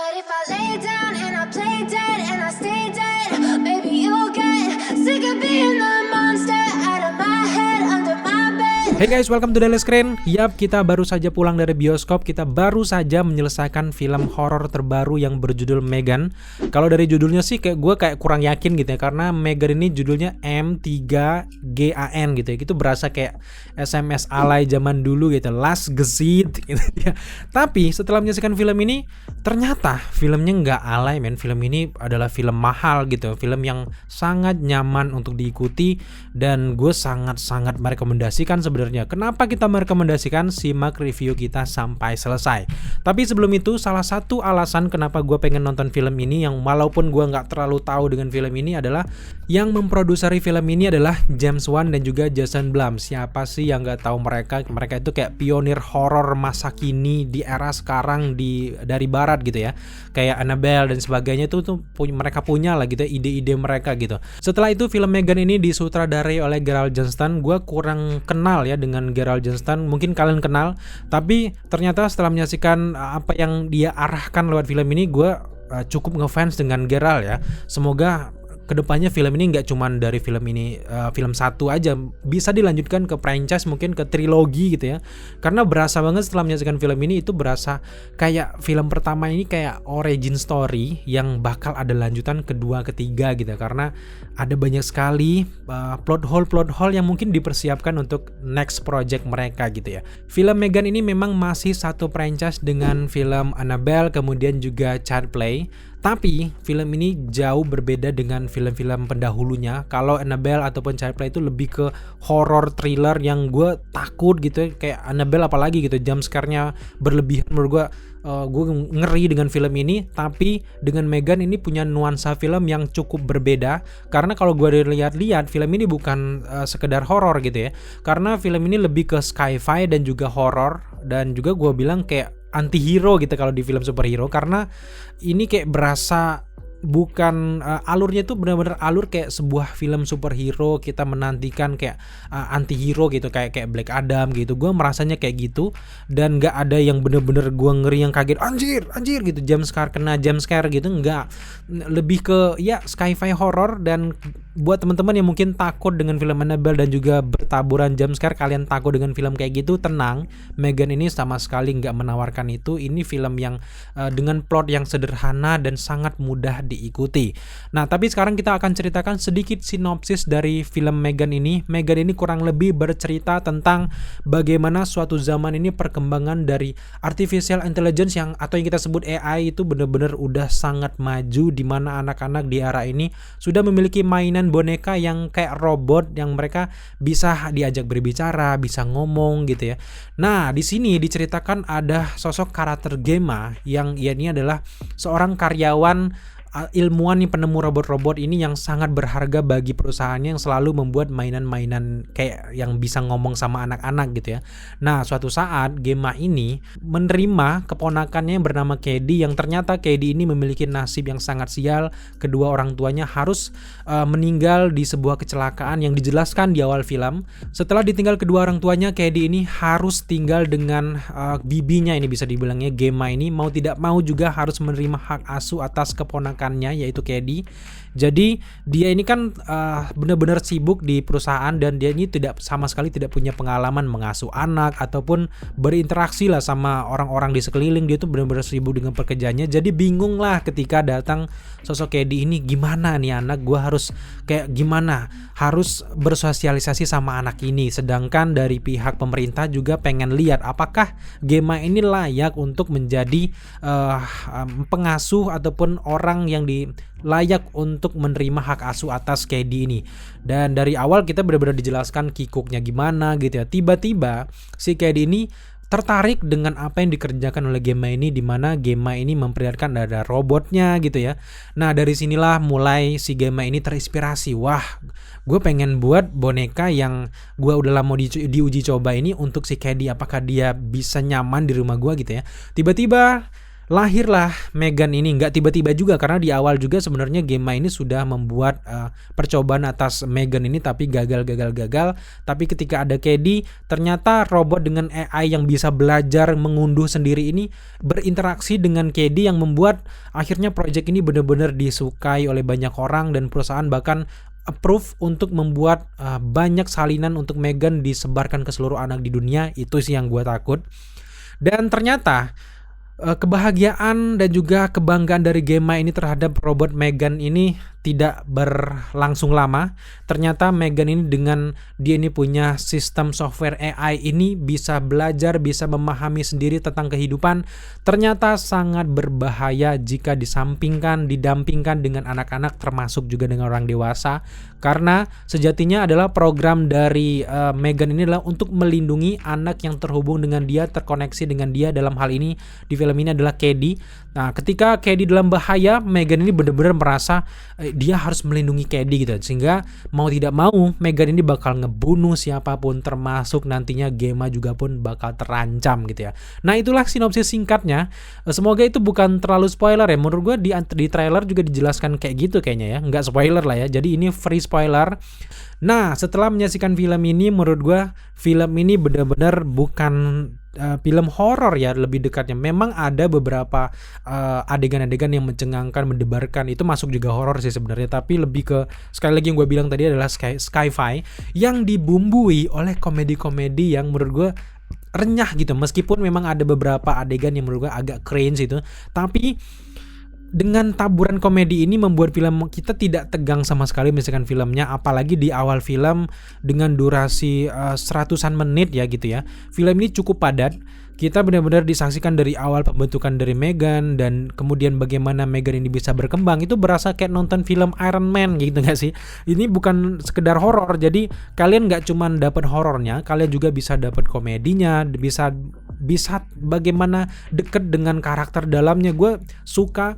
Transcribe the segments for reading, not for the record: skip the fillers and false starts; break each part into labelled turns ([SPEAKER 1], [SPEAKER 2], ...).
[SPEAKER 1] But if I lay down and I play dead and I stay dead, maybe you'll get sick of being the monster out of my head, under my bed.
[SPEAKER 2] Hey guys, welcome to Daily Screen. Yap, kita baru saja pulang dari bioskop. Kita baru saja menyelesaikan film horor terbaru yang berjudul Megan. Kalau dari judulnya sih gue kayak kurang yakin gitu ya, karena Megan ini judulnya M3GAN gitu ya. Itu berasa kayak SMS alay zaman dulu gitu, last gesit gitu ya. Tapi setelah menyaksikan film ini, ternyata filmnya nggak alay men. Film ini adalah film mahal gitu, film yang sangat nyaman untuk diikuti, dan gue sangat-sangat merekomendasikan sebenarnya. Kenapa kita merekomendasikan? Simak review kita sampai selesai. Tapi sebelum itu, salah satu alasan kenapa gue pengen nonton film ini, yang walaupun gue nggak terlalu tahu dengan film ini, adalah yang memproduksi film ini adalah James Wan dan juga Jason Blum. Siapa sih yang nggak tahu mereka? Mereka itu kayak pionir horor masa kini di era sekarang dari barat gitu ya. Kayak Annabelle dan sebagainya itu mereka punya lah gitu, ide-ide mereka gitu. Setelah itu film Megan ini disutradarai oleh Gerald Johnston. Gue kurang kenal ya dengan Gerald Johnston, mungkin kalian kenal, tapi ternyata setelah menyaksikan apa yang dia arahkan lewat film ini, gue cukup ngefans dengan Gerald ya. Semoga kedepannya film ini nggak cuman dari film ini film satu aja, bisa dilanjutkan ke franchise, mungkin ke trilogi gitu ya. Karena berasa banget setelah menyaksikan film ini, itu berasa kayak film pertama ini kayak origin story yang bakal ada lanjutan kedua ketiga gitu, karena ada banyak sekali plot hole yang mungkin dipersiapkan untuk next project mereka gitu ya. Film Megan ini memang masih satu franchise dengan film Annabelle, kemudian juga Child Play. Tapi film ini jauh berbeda dengan film-film pendahulunya. Kalau Annabelle ataupun Child Play itu lebih ke horror thriller yang gue takut gitu ya. Kayak Annabelle apalagi gitu, jump scare-nya berlebihan. Menurut gue ngeri dengan film ini. Tapi dengan Megan ini punya nuansa film yang cukup berbeda. Karena kalau gue lihat-lihat, film ini bukan sekedar horror gitu ya. Karena film ini lebih ke sci-fi dan juga horror. Dan juga gue bilang kayak anti-hero gitu kalau di film superhero, karena ini kayak berasa bukan alurnya tuh benar-benar alur kayak sebuah film superhero. Kita menantikan kayak anti-hero gitu, kayak Black Adam gitu. Gue merasanya kayak gitu, dan nggak ada yang bener-bener gue ngeri yang kaget anjir gitu, jump scare gitu, nggak. Lebih ke ya sci-fi horror. Dan buat teman-teman yang mungkin takut dengan film Annabelle dan juga bertaburan jump scare, kalian takut dengan film kayak gitu, tenang, Megan ini sama sekali nggak menawarkan itu. Ini film yang dengan plot yang sederhana dan sangat mudah diikuti. Nah, tapi sekarang kita akan ceritakan sedikit sinopsis dari film Megan ini. Megan ini kurang lebih bercerita tentang bagaimana suatu zaman ini perkembangan dari artificial intelligence atau yang kita sebut AI itu benar-benar udah sangat maju, di mana anak-anak di era ini sudah memiliki mainan boneka yang kayak robot yang mereka bisa diajak berbicara, bisa ngomong gitu ya. Nah, di sini diceritakan ada sosok karakter Gemma yang ia ini adalah seorang karyawan ilmuwan nih, penemu robot-robot ini yang sangat berharga bagi perusahaannya, yang selalu membuat mainan-mainan kayak yang bisa ngomong sama anak-anak gitu ya. Nah, suatu saat Gemma ini menerima keponakannya yang bernama Cady, yang ternyata Cady ini memiliki nasib yang sangat sial. Kedua orang tuanya harus meninggal di sebuah kecelakaan yang dijelaskan di awal film. Setelah ditinggal kedua orang tuanya, Cady ini harus tinggal dengan bibinya, ini bisa dibilangnya Gemma ini mau tidak mau juga harus menerima hak asuh atas keponakannya, yaitu Cady. Jadi dia ini kan benar-benar sibuk di perusahaan, dan dia ini sama sekali tidak punya pengalaman mengasuh anak ataupun berinteraksi lah sama orang-orang di sekeliling. Dia tuh benar-benar sibuk dengan pekerjaannya. Jadi bingung lah ketika datang sosok Cady ini, gimana nih anak gue harus kayak gimana, harus bersosialisasi sama anak ini. Sedangkan dari pihak pemerintah juga pengen lihat apakah Gemma ini layak untuk menjadi pengasuh ataupun orang yang layak untuk menerima hak asuh atas Cady ini. Dan dari awal kita benar-benar dijelaskan kikuknya gimana gitu ya. Tiba-tiba si Cady ini tertarik dengan apa yang dikerjakan oleh Gemma ini, di mana Gemma ini memperlihatkan ada robotnya gitu ya. Nah, dari sinilah mulai si Gemma ini terinspirasi. Wah, gue pengen buat boneka yang gue udah lama diuji coba ini untuk si Cady. Apakah dia bisa nyaman di rumah gue gitu ya. Tiba-tiba lahirlah Megan ini. Nggak tiba-tiba juga, karena di awal juga sebenarnya Gemma ini sudah membuat percobaan atas Megan ini, tapi gagal. Tapi ketika ada Cady, ternyata robot dengan AI yang bisa belajar mengunduh sendiri ini berinteraksi dengan Cady, yang membuat akhirnya project ini benar-benar disukai oleh banyak orang, dan perusahaan bahkan approve untuk membuat banyak salinan untuk Megan disebarkan ke seluruh anak di dunia. Itu sih yang gue takut. Dan ternyata kebahagiaan dan juga kebanggaan dari Gemma ini terhadap robot Megan ini tidak berlangsung lama. Ternyata Megan ini dengan dia ini punya sistem software AI ini bisa belajar, bisa memahami sendiri tentang kehidupan. Ternyata sangat berbahaya jika didampingkan dengan anak-anak, termasuk juga dengan orang dewasa. Karena sejatinya adalah program dari Megan ini adalah untuk melindungi anak yang terhubung dengan dia, terkoneksi dengan dia. Dalam hal ini di film ini adalah Cady. Nah, ketika Cady dalam bahaya, Megan ini benar-benar merasa dia harus melindungi Cady gitu. Sehingga mau tidak mau Megan ini bakal ngebunuh siapapun, termasuk nantinya Gemma juga pun bakal terancam gitu ya. Nah, itulah sinopsis singkatnya. Semoga itu bukan terlalu spoiler ya. Menurut gue di trailer juga dijelaskan kayak gitu kayaknya ya. Nggak spoiler lah ya. Jadi ini free spoiler. Nah, setelah menyaksikan film ini, menurut gue film ini benar-benar bukan film horor ya, lebih dekatnya. Memang ada beberapa adegan-adegan yang mencengangkan, mendebarkan, itu masuk juga horor sih sebenarnya. Tapi lebih ke, sekali lagi yang gue bilang tadi adalah sci-fi yang dibumbui oleh komedi-komedi yang menurut gue renyah gitu. Meskipun memang ada beberapa adegan yang menurut gue agak cringe itu, tapi dengan taburan komedi ini membuat film kita tidak tegang sama sekali misalkan filmnya, apalagi di awal film dengan durasi seratusan menit ya gitu ya. Film ini cukup padat. Kita benar-benar disaksikan dari awal pembentukan dari Megan, dan kemudian bagaimana Megan ini bisa berkembang. Itu berasa kayak nonton film Iron Man gitu gak sih? Ini bukan sekedar horor. Jadi kalian gak cuma dapat horornya, kalian juga bisa dapat komedinya, bisa bagaimana deket dengan karakter dalamnya. Gue suka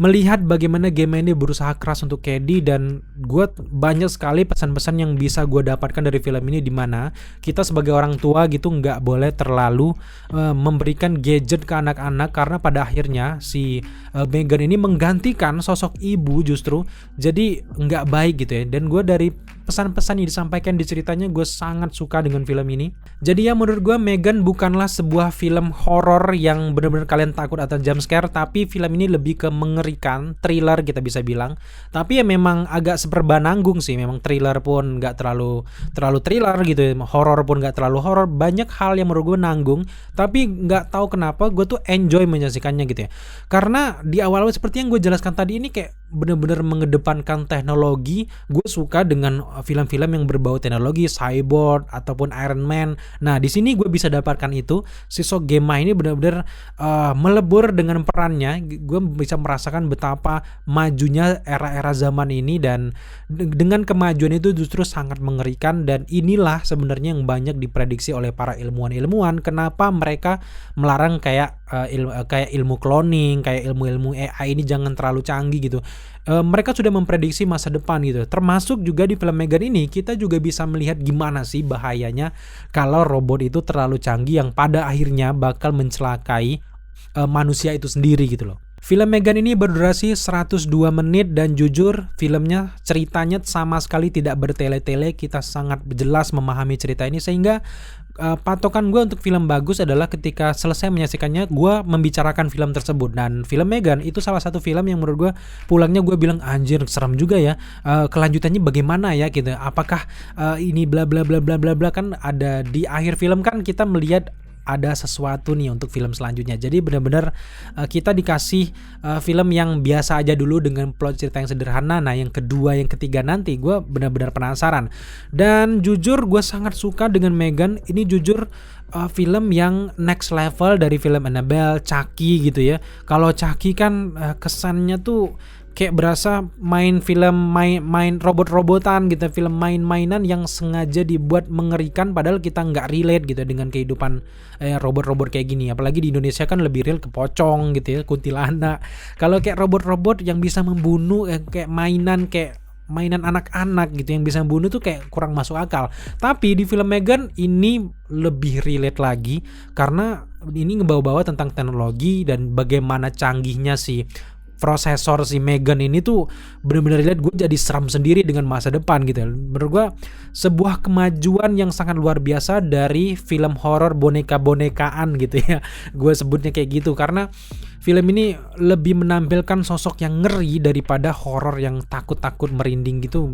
[SPEAKER 2] melihat bagaimana Gemma ini berusaha keras untuk Cady, dan gue banyak sekali pesan-pesan yang bisa gue dapatkan dari film ini, dimana kita sebagai orang tua gitu nggak boleh terlalu memberikan gadget ke anak-anak, karena pada akhirnya si Megan ini menggantikan sosok ibu justru, jadi nggak baik gitu ya. Dan gue dari pesan-pesan yang disampaikan di ceritanya, gue sangat suka dengan film ini. Jadi ya menurut gue Megan bukanlah sebuah film horor yang benar-benar kalian takut atau jump scare, tapi film ini lebih ke mengerikan, thriller kita bisa bilang. Tapi ya memang agak seperba nanggung sih, memang thriller pun nggak terlalu thriller gitu ya, horor pun nggak terlalu horor. Banyak hal yang menurut gue nanggung, tapi nggak tahu kenapa gue tuh enjoy menyaksikannya gitu ya. Karena di awal-awal seperti yang gue jelaskan tadi, ini kayak benar-benar mengedepankan teknologi. Gue suka dengan film-film yang berbau teknologi, cyborg ataupun Iron Man. Nah, di sini gue bisa dapatkan itu. Sosok Gemma ini benar-benar melebur dengan perannya. Gue bisa merasakan betapa majunya era-era zaman ini, dan dengan kemajuan itu justru sangat mengerikan. Dan inilah sebenarnya yang banyak diprediksi oleh para ilmuwan-ilmuwan, kenapa mereka melarang kayak ilmu cloning, kayak ilmu-ilmu AI ini jangan terlalu canggih gitu. Mereka sudah memprediksi masa depan gitu. Termasuk juga di film Megan ini kita juga bisa melihat gimana sih bahayanya kalau robot itu terlalu canggih, yang pada akhirnya bakal mencelakai manusia itu sendiri gitu loh. Film Megan ini berdurasi 102 menit, dan jujur filmnya, ceritanya sama sekali tidak bertele-tele. Kita sangat jelas memahami cerita ini, sehingga patokan gue untuk film bagus adalah ketika selesai menyaksikannya gue membicarakan film tersebut. Dan film Megan itu salah satu film yang menurut gue pulangnya gue bilang anjir serem juga ya, kelanjutannya bagaimana ya gitu, apakah ini bla bla bla bla bla bla. Kan ada di akhir film kan kita melihat ada sesuatu nih untuk film selanjutnya. Jadi benar-benar kita dikasih film yang biasa aja dulu dengan plot cerita yang sederhana. Nah, yang kedua, yang ketiga nanti gue benar-benar penasaran. Dan jujur gue sangat suka dengan Megan. Ini jujur film yang next level dari film Annabelle, Chucky gitu ya. Kalau Chucky kan kesannya tuh kayak berasa main robot-robotan gitu, film main-mainan yang sengaja dibuat mengerikan, padahal kita nggak relate gitu dengan kehidupan robot-robot kayak gini. Apalagi di Indonesia kan lebih real ke pocong gitu ya, kuntilanak. Kalau kayak robot-robot yang bisa membunuh kayak mainan, kayak mainan anak-anak gitu yang bisa bunuh tuh kayak kurang masuk akal. Tapi di film Megan ini lebih relate lagi karena ini ngebawa-bawa tentang teknologi dan bagaimana canggihnya si prosesor si Megan ini tuh bener-bener lihat gue jadi seram sendiri dengan masa depan gitu. Menurut gue sebuah kemajuan yang sangat luar biasa dari film horor boneka-bonekaan gitu ya. Gue sebutnya kayak gitu karena film ini lebih menampilkan sosok yang ngeri daripada horor yang takut-takut merinding gitu.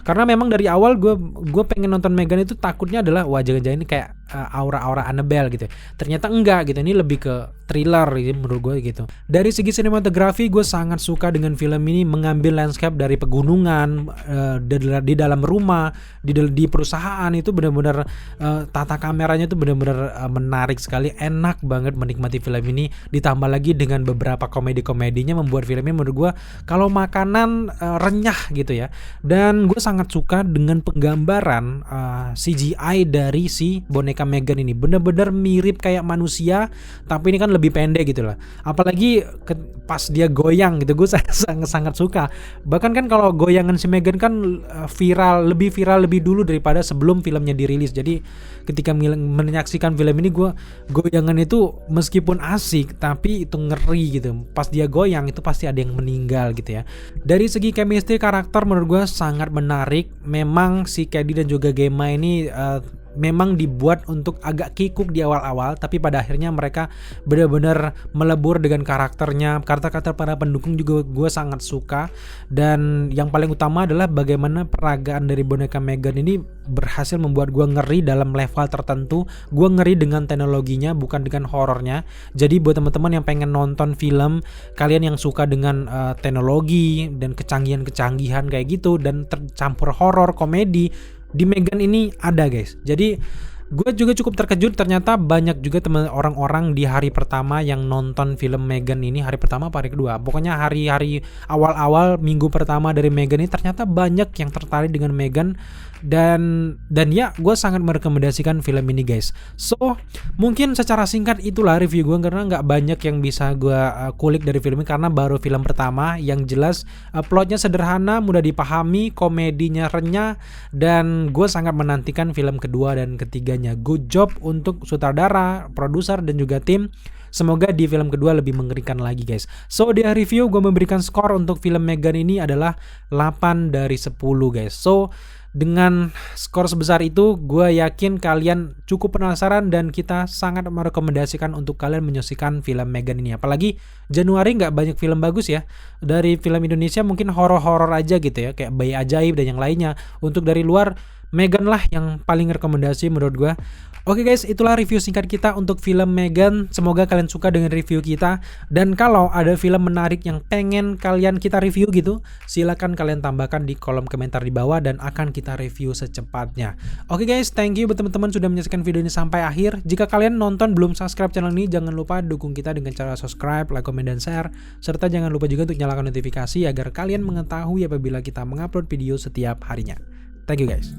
[SPEAKER 2] Karena memang dari awal gue pengen nonton Megan itu takutnya adalah wajah-wajah ini kayak aura-aura Annabelle gitu. Ternyata enggak gitu. Ini lebih ke thriller gitu menurut gue gitu. Dari segi sinematografi gue sangat suka dengan film ini mengambil landscape dari pegunungan, di dalam rumah, di perusahaan itu benar-benar tata kameranya itu benar-benar menarik sekali, enak banget menikmati film ini. Ditambah lagi dengan beberapa komedi-komedinya membuat film ini menurut gue kalau makanan renyah gitu ya. Dan gue sangat suka dengan penggambaran CGI dari si boneka Megan ini, benar-benar mirip kayak manusia tapi ini kan lebih pendek gitu lah. Apalagi pas dia goyang gitu, gue sangat suka. Bahkan kan kalau goyangan si Megan kan lebih viral lebih dulu daripada sebelum filmnya dirilis. Jadi ketika menyaksikan film ini gue goyangan itu meskipun asik tapi itu ngeri gitu. Pas dia goyang itu pasti ada yang meninggal gitu ya. Dari segi chemistry karakter menurut gue sangat menarik. Memang si Cady dan juga Gemma ini memang dibuat untuk agak kikuk di awal-awal, tapi pada akhirnya mereka benar-benar melebur dengan karakternya. Karakter para pendukung juga gue sangat suka. Dan yang paling utama adalah bagaimana peragaan dari boneka Megan ini berhasil membuat gue ngeri dalam level tertentu. Gue ngeri dengan teknologinya, bukan dengan horornya. Jadi buat teman-teman yang pengen nonton film, kalian yang suka dengan teknologi dan kecanggihan-kecanggihan kayak gitu dan tercampur horor, komedi, di Megan ini ada guys. Jadi gue juga cukup terkejut, ternyata banyak juga teman orang-orang di hari pertama yang nonton film Megan ini. Hari pertama apa hari kedua, pokoknya hari-hari awal-awal minggu pertama dari Megan ini ternyata banyak yang tertarik dengan Megan. Dan ya gue sangat merekomendasikan film ini guys. So mungkin secara singkat itulah review gue, karena gak banyak yang bisa gue kulik dari film ini karena baru film pertama. Yang jelas plotnya sederhana, mudah dipahami, komedinya renyah, dan gue sangat menantikan film kedua dan ketiganya. Good job untuk sutradara, produser, dan juga tim. Semoga di film kedua lebih mengerikan lagi guys. So di review gue memberikan skor untuk film Megan ini adalah 8 dari 10 guys. So dengan skor sebesar itu, gue yakin kalian cukup penasaran dan kita sangat merekomendasikan untuk kalian menyaksikan film Megan ini. Apalagi Januari nggak banyak film bagus ya. Dari film Indonesia mungkin horor-horor aja gitu ya, kayak Bayi Ajaib dan yang lainnya. Untuk dari luar, Megan lah yang paling rekomendasi menurut gue. Oke guys, itulah review singkat kita untuk film Megan. Semoga kalian suka dengan review kita. Dan kalau ada film menarik yang pengen kita review gitu, silakan kalian tambahkan di kolom komentar di bawah dan akan kita review secepatnya. Oke guys, thank you buat teman-teman sudah menyaksikan video ini sampai akhir. Jika kalian nonton belum subscribe channel ini, jangan lupa dukung kita dengan cara subscribe, like, komen, dan share. Serta jangan lupa juga untuk nyalakan notifikasi agar kalian mengetahui apabila kita mengupload video setiap harinya. Thank you guys.